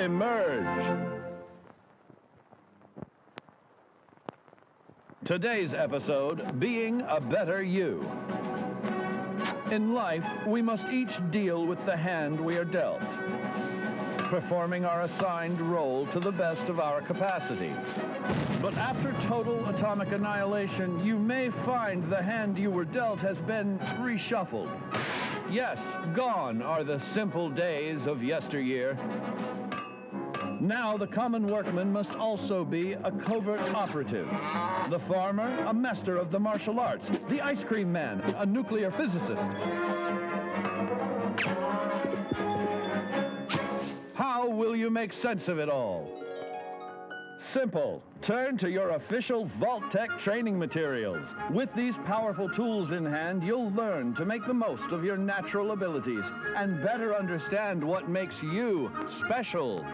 emerge. Today's episode, Being a Better You. In life, we must each deal with the hand we are dealt, performing our assigned role to the best of our capacity. But after total atomic annihilation, you may find the hand you were dealt has been reshuffled. Yes, gone are the simple days of yesteryear. Now the common workman must also be a covert operative. The farmer, a master of the martial arts. The ice cream man, a nuclear physicist. How will you make sense of it all? Simple. Turn to your official Vault-Tec training materials. With these powerful tools in hand, you'll learn to make the most of your natural abilities and better understand what makes you special.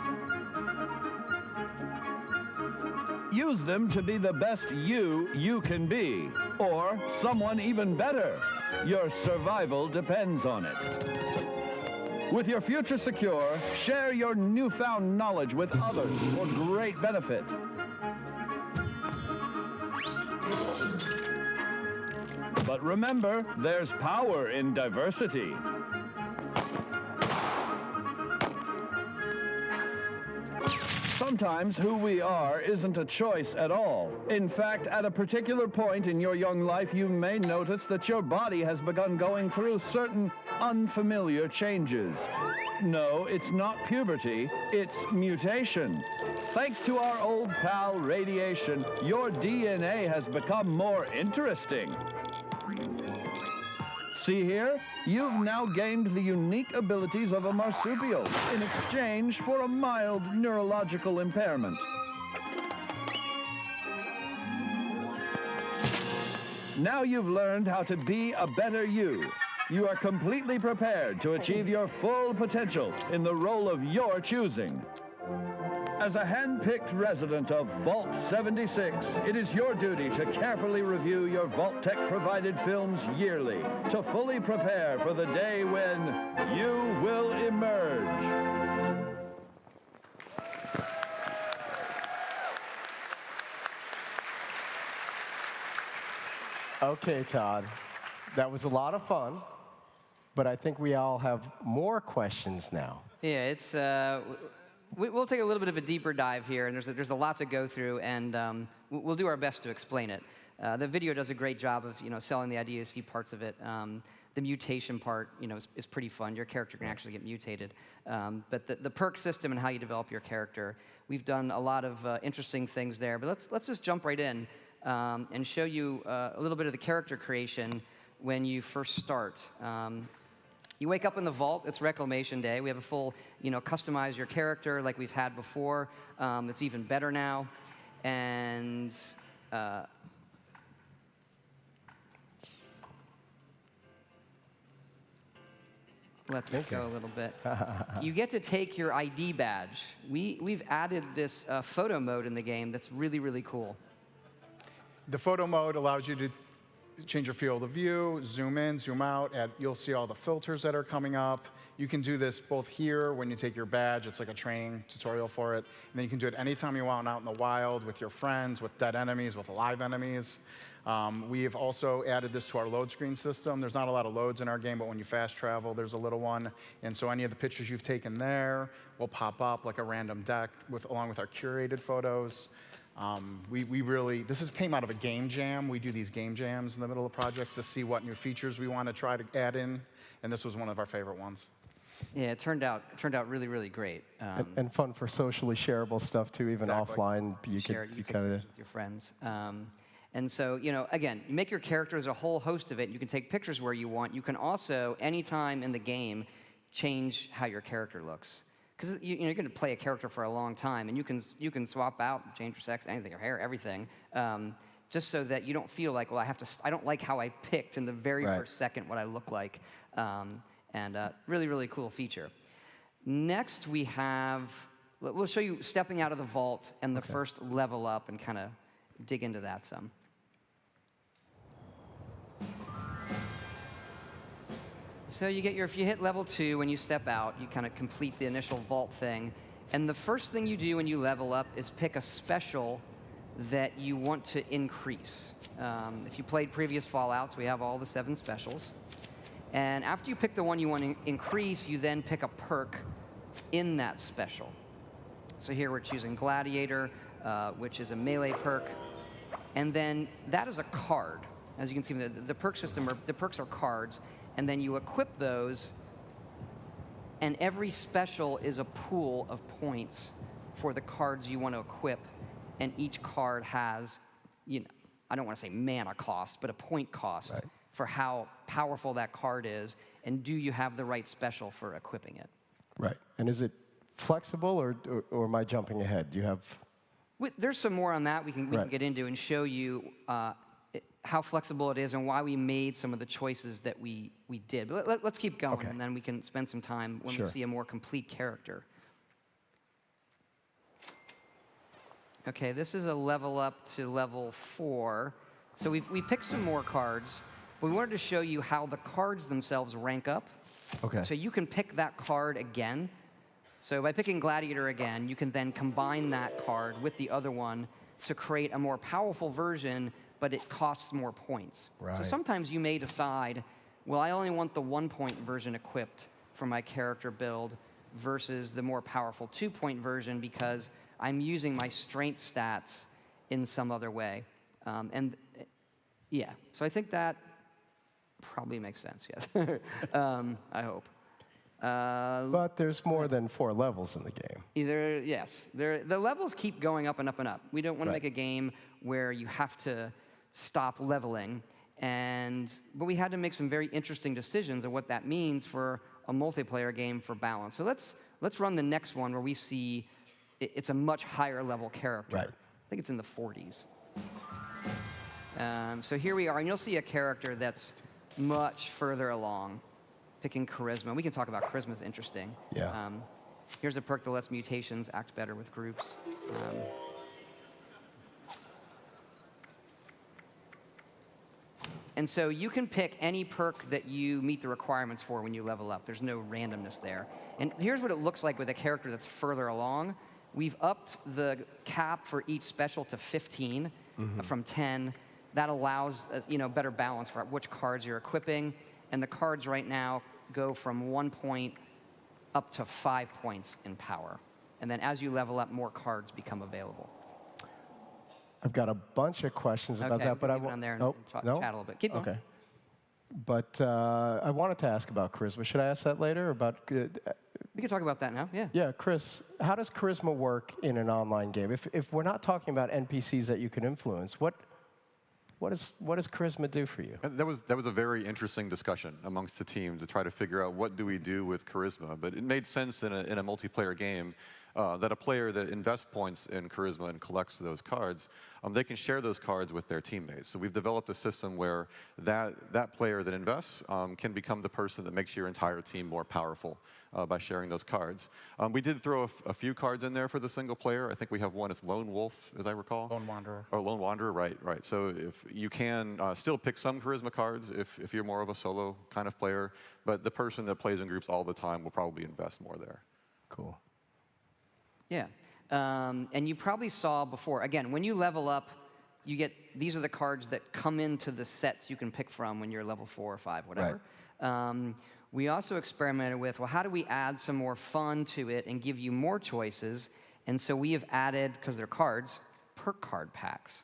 Use them to be the best you can be, or someone even better. Your survival depends on it. With your future secure, share your newfound knowledge with others for great benefit. But remember, there's power in diversity. Sometimes who we are isn't a choice at all. In fact, at a particular point in your young life, you may notice that your body has begun going through certain unfamiliar changes. No, it's not puberty, it's mutation. Thanks to our old pal radiation, your DNA has become more interesting. See here? You've now gained the unique abilities of a marsupial in exchange for a mild neurological impairment. Now you've learned how to be a better you. You are completely prepared to achieve your full potential in the role of your choosing. As a hand-picked resident of Vault 76, it is your duty to carefully review your Vault-Tec-provided films yearly to fully prepare for the day when you will emerge. Okay, Todd, that was a lot of fun, but I think we all have more questions now. Yeah, it's... We'll take a little bit of a deeper dive here, and there's a lot to go through, and we'll do our best to explain it. The video does a great job of selling the IDOC parts of it. The mutation part is pretty fun. Your character can actually get mutated. But the perk system and how you develop your character, we've done a lot of interesting things there. But let's just jump right in and show you a little bit of the character creation when you first start. You wake up in the vault, it's Reclamation Day. We have a full, customize your character like we've had before. It's even better now. And let's go a little bit. You get to take your ID badge. We've added this photo mode in the game that's really, really cool. The photo mode allows you to change your field of view, zoom in, zoom out, you'll see all the filters that are coming up. You can do this both here when you take your badge, it's like a training tutorial for it, and then you can do it anytime you want out in the wild with your friends, with dead enemies, with live enemies. We've also added this to our load screen system. There's not a lot of loads in our game, but when you fast travel, there's a little one. And so any of the pictures you've taken there will pop up like a random deck along with our curated photos. This came out of a game jam. We do these game jams in the middle of projects to see what new features we want to try to add in, and this was one of our favorite ones. Yeah, it turned out really, really great. And fun for socially shareable stuff too, even Exactly. offline. You kind of with your friends. And so, again, you make your character as a whole host of it. You can take pictures where you want. You can also, anytime in the game, change how your character looks. Because you're going to play a character for a long time, and you can swap out, change your sex, anything, your hair, everything, just so that you don't feel like, well, I don't like how I picked in the very first second what I look like. Really, really cool feature. Next, we'll show you stepping out of the vault and the first level up, and kind of dig into that some. So if you hit level 2, when you step out, you kind of complete the initial vault thing, And the first thing you do when you level up is pick a special that you want to increase. If you played previous Fallouts, we have all the 7 specials. And after you pick the one you want to increase, you then pick a perk in that special. So here we're choosing Gladiator, which is a melee perk. And then that is a card. As you can see, the perk system, the perks are cards. And then you equip those, and every special is a pool of points for the cards you want to equip. And each card has, I don't want to say mana cost, but a point cost for how powerful that card is, and do you have the right special for equipping it. Right. And is it flexible, or am I jumping ahead? Do you have... There's some more on that we can get into and show you how flexible it is and why we made some of the choices that we did. But let's keep going, and then we can spend some time when we see a more complete character. Okay, this is a level up to level 4. So we picked some more cards. We wanted to show you how the cards themselves rank up. Okay. So you can pick that card again. So by picking Gladiator again, you can then combine that card with the other one to create a more powerful version, but it costs more points. Right. So sometimes you may decide, well, I only want the 1-point version equipped for my character build versus the more powerful 2-point version because I'm using my strength stats in some other way. Yeah, so I think that probably makes sense, yes. I hope. But there's more than 4 levels in the game. Yes. The levels keep going up and up and up. We don't want to make a game where you have to stop leveling. But we had to make some very interesting decisions of what that means for a multiplayer game for balance. So let's run the next one where we see it's a much higher level character. Right. I think it's in the 40s. So here we are, and you'll see a character that's much further along. Picking Charisma. We can talk about Charisma, is interesting. Yeah. Here's a perk that lets Mutations act better with groups. And so you can pick any perk that you meet the requirements for when you level up. There's no randomness there. And here's what it looks like with a character that's further along. We've upped the cap for each special to 15 from 10. That allows better balance for which cards you're equipping. And the cards right now go from 1 point up to 5 points in power. And then as you level up, more cards become available. I've got a bunch of questions about that, but I want on there and chat a little bit. Keep going. Okay. But I wanted to ask about charisma. Should I ask that later? We can talk about that now. Yeah. Yeah, Chris. How does charisma work in an online game? If we're not talking about NPCs that you can influence, what does charisma do for you? That was a very interesting discussion amongst the team to try to figure out what do we do with charisma. But it made sense in a multiplayer game that a player that invests points in charisma and collects those cards, they can share those cards with their teammates. So we've developed a system where that player that invests can become the person that makes your entire team more powerful by sharing those cards. We did throw a few cards in there for the single player. I think we have one as Lone Wolf, as I recall. Lone Wanderer. Oh, Lone Wanderer, right. So if you can still pick some charisma cards if you're more of a solo kind of player, but the person that plays in groups all the time will probably invest more there. Cool. Yeah. And you probably saw before, again, when you level up, you get, these are the cards that come into the sets you can pick from when you're level 4 or 5, whatever. Right. We also experimented with, well, how do we add some more fun to it and give you more choices? And so we have added, because they're cards, perk card packs.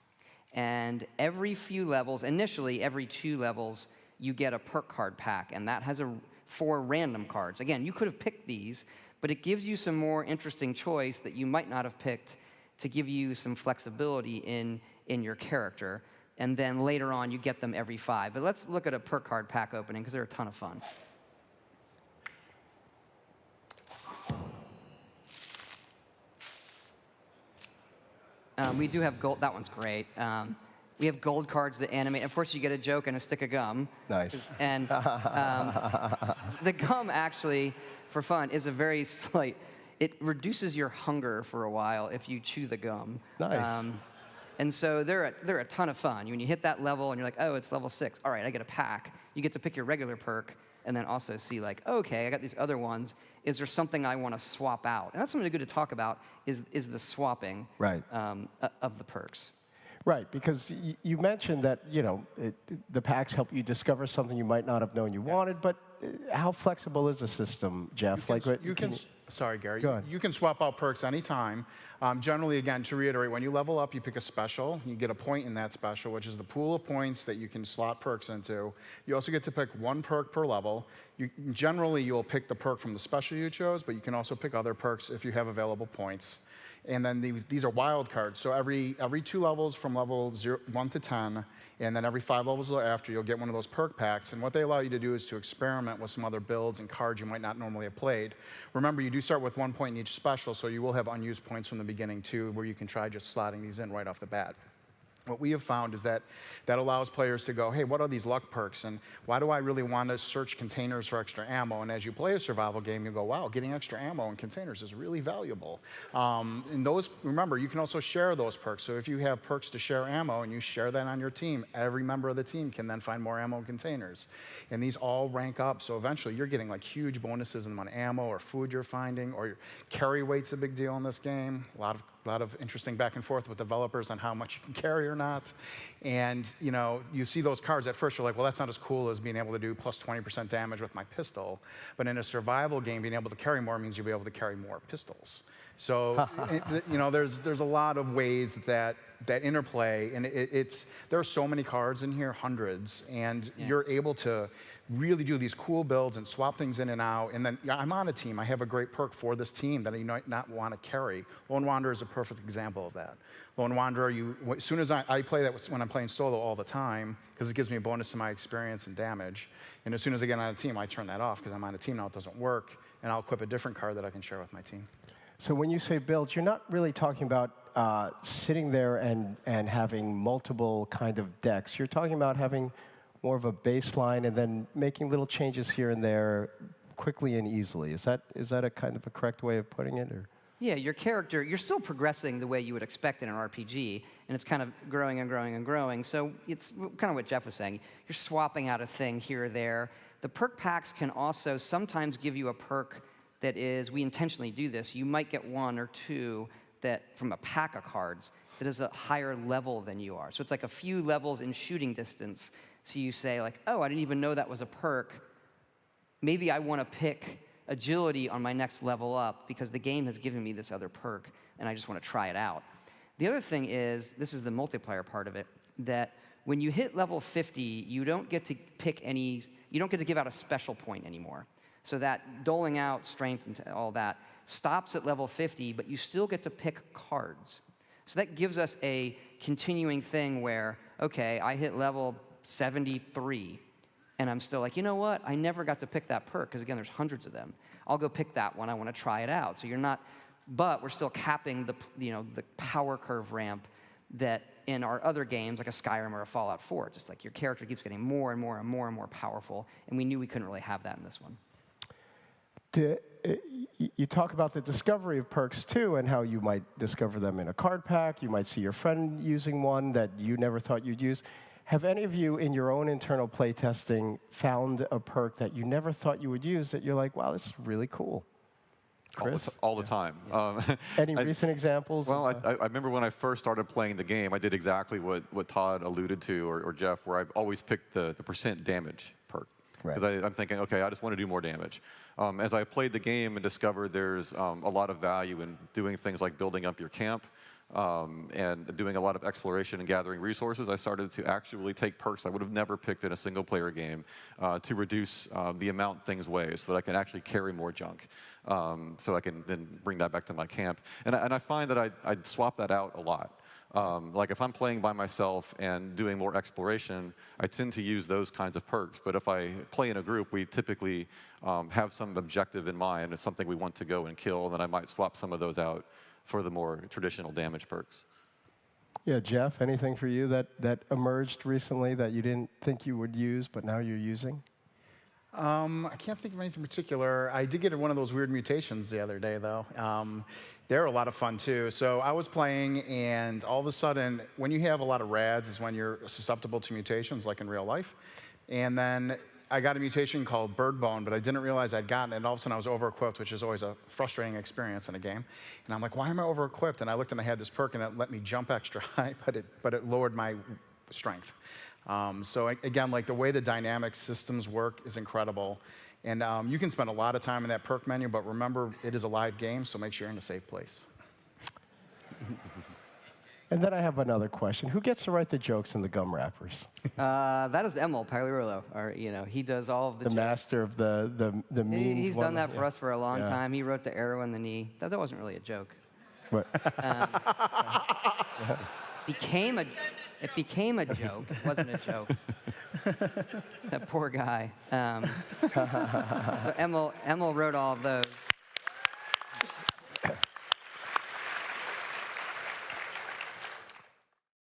And every few levels, initially every 2 levels, you get a perk card pack, and that has 4 random cards. Again, you could have picked these, but it gives you some more interesting choice that you might not have picked to give you some flexibility in your character. And then later on, you get them every 5. But let's look at a perk card pack opening, because they're a ton of fun. We do have gold. That one's great. We have gold cards that animate. Of course, you get a joke and a stick of gum. Nice. And the gum, actually, for fun, is a very slight. It reduces your hunger for a while if you chew the gum. Nice. And so they're a ton of fun. When you hit that level and you're like, oh, it's level 6. All right, I get a pack. You get to pick your regular perk. and then also see like, okay, I got these other ones. Is there something I want to swap out? And that's something good to talk about is the swapping of the perks. Right, because you mentioned that, the packs help you discover something you might not have known you wanted, but how flexible is the system, Jeff? Sorry, Gary. Go ahead. You can swap out perks anytime. Generally, again, to reiterate, when you level up, you pick a special. You get a point in that special, which is the pool of points that you can slot perks into. You also get to pick one perk per level. Generally, you'll pick the perk from the special you chose, but you can also pick other perks if you have available points. And then these are wild cards. So every 2 levels from level 1 to 10, and then every 5 levels after, you'll get one of those perk packs. And what they allow you to do is to experiment with some other builds and cards you might not normally have played. Remember, you do start with 1 point in each special, so you will have unused points from the beginning too, where you can try just slotting these in right off the bat. What we have found is that allows players to go, hey, what are these luck perks? And why do I really want to search containers for extra ammo? And as you play a survival game, you go, wow, getting extra ammo in containers is really valuable. And those, remember, you can also share those perks. So if you have perks to share ammo and you share that on your team, every member of the team can then find more ammo in containers. And these all rank up. So eventually you're getting like huge bonuses in the amount of ammo or food you're finding, or your carry weight's a big deal in this game. A lot of interesting back and forth with developers on how much you can carry or not. And you see those cards at first, you're like, well, that's not as cool as being able to do plus 20% damage with my pistol. But in a survival game, being able to carry more means you'll be able to carry more pistols. So there's a lot of ways that interplay, and there are so many cards in here, hundreds, and you're able to really do these cool builds and swap things in and out. And then I'm on a team. I have a great perk for this team that I might not want to carry. Lone Wanderer is a perfect example of that. Lone Wanderer, as soon as I play that when I'm playing solo all the time, because it gives me a bonus to my experience and damage. And as soon as I get on a team, I turn that off because I'm on a team now, it doesn't work, and I'll equip a different card that I can share with my team. So when you say builds, you're not really talking about sitting there and having multiple kind of decks. You're talking about having more of a baseline and then making little changes here and there quickly and easily. Is that a kind of a correct way of putting it? Or? Yeah, your character, you're still progressing the way you would expect in an RPG, and it's kind of growing and growing and growing. So it's kind of what Jeff was saying. You're swapping out a thing here or there. The perk packs can also sometimes give you a perk that is, we intentionally do this, you might get 1 or 2 that from a pack of cards that is a higher level than you are. So it's like a few levels in shooting distance. So you say like, oh, I didn't even know that was a perk. Maybe I want to pick agility on my next level up because the game has given me this other perk and I just want to try it out. The other thing is, this is the multiplayer part of it, that when you hit level 50, you don't get to give out a special point anymore. So that doling out strength and all that stops at level 50, but you still get to pick cards. So that gives us a continuing thing where, okay, I hit level 73, and I'm still like, you know what? I never got to pick that perk, because again, there's hundreds of them. I'll go pick that one. I want to try it out. So you're not, but we're still capping the power curve ramp that in our other games, like a Skyrim or a Fallout 4, just like your character keeps getting more and more and more and more powerful, and we knew we couldn't really have that in this one. You talk about the discovery of perks, too, and how you might discover them in a card pack. You might see your friend using one that you never thought you'd use. Have any of you, in your own internal play testing, found a perk that you never thought you would use that you're like, wow, this is really cool? Chris? All the time. Any recent examples? Well, I remember when I first started playing the game, I did exactly what Todd alluded to, or Jeff, where I've always picked the percent damage perk. Because I'm thinking, okay, I just want to do more damage. As I played the game and discovered there's a lot of value in doing things like building up your camp and doing a lot of exploration and gathering resources, I started to actually take perks I would have never picked in a single-player game to reduce the amount things weigh so that I can actually carry more junk. So I can then bring that back to my camp. And I find that I'd swap that out a lot. Like if I'm playing by myself and doing more exploration, I tend to use those kinds of perks. But if I play in a group, we typically have some objective in mind. It's something we want to go and kill, and then I might swap some of those out for the more traditional damage perks. Yeah, Jeff, anything for you that emerged recently that you didn't think you would use, but now you're using? I can't think of anything particular. I did get one of those weird mutations the other day, though. They're a lot of fun, too. So I was playing, and all of a sudden, when you have a lot of rads is when you're susceptible to mutations, like in real life. And then I got a mutation called Bird Bone, but I didn't realize I'd gotten it. And all of a sudden, I was over-equipped, which is always a frustrating experience in a game. And I'm like, why am I over-equipped? And I looked and I had this perk, and it let me jump extra high, but it lowered my strength. So again, like the way the dynamic systems work is incredible. And you can spend a lot of time in that perk menu, but remember, it is a live game, so make sure you're in a safe place. And then I have another question. Who gets to write the jokes in the gum wrappers? That is Emil Pagliarulo. He does all of the jokes. Master of the memes. He's done that for us for a long time. He wrote the arrow in the knee. That wasn't really a joke. What? It became a joke. It wasn't a joke. That poor guy. So Emil wrote all of those.